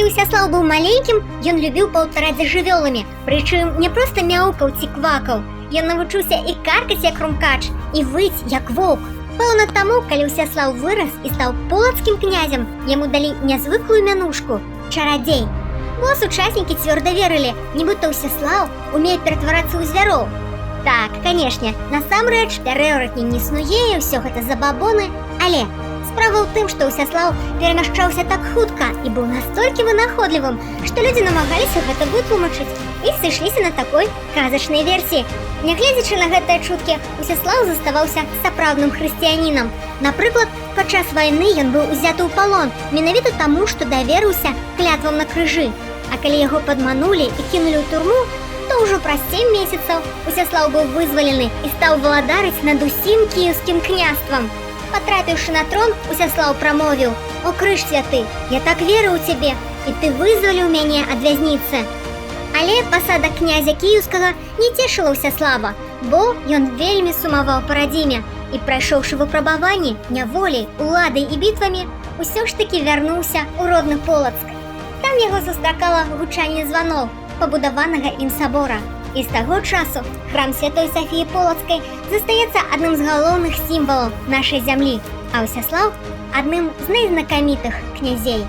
Калі Усяслаў быў маленькім, ён любіў паўтараць за жывёламі, прычым не проста мяўкаў ці квакаў. Ён навучыўся і каркаць як румкач, і выць як воўк. Пэўна таму, калі Усяслаў вырас і стаў полацкім князем, яму далі нязвыклую мянушку чарадзей. Бо сучаснікі цвёрда верылі, нібыта Усяслаў умее ператварацца ў звяроў. Так, канешне, насамрэч пярэвратні не існуе, і ўсё гэта забабоны, але справа ў тым, што Усяслаў перамяшчаўся так хутка і быў настолькі вынаходлівым, што людзі намагаліся гэта вытлумачыць і сышліся на такой казачнай версіі. Нягледзячы на гэтыя чуткі, Усяслаў заставаўся сапраўдным хрысціянінам. Напрыклад, падчас вайны ён быў узяты ў палон менавіта таму, што даверыўся клятвам на крыжы. А калі яго падманулі і кінулі ў турму, то ўжо праз 7 месяцаў Усяслаў быў вызвалены і стаў валадарыць над усім кіеўскім княствам. Патрапіўшы на трон, Усяслаў прамовіў: «О крыж святы, я так верыў у цябе, і ты вызваліў мяне ад вязніцы». Але пасада князя кіеўскага не цешыла Усяслава, бо ён вельмі сумаваў па радзіме і, прайшоўшы выпрабаванні няволяй, уладай і бітвамі, усё ж такі вярнуўся ў родны Полацк. Там яго сустракала гучанне званоў пабудаванага ім сабора. І з таго часу храм Святой Сафіі Полацкай застаецца адным з галоўных сімвалаў нашай зямлі, а Усяслаў адным з найзнакамітых князей.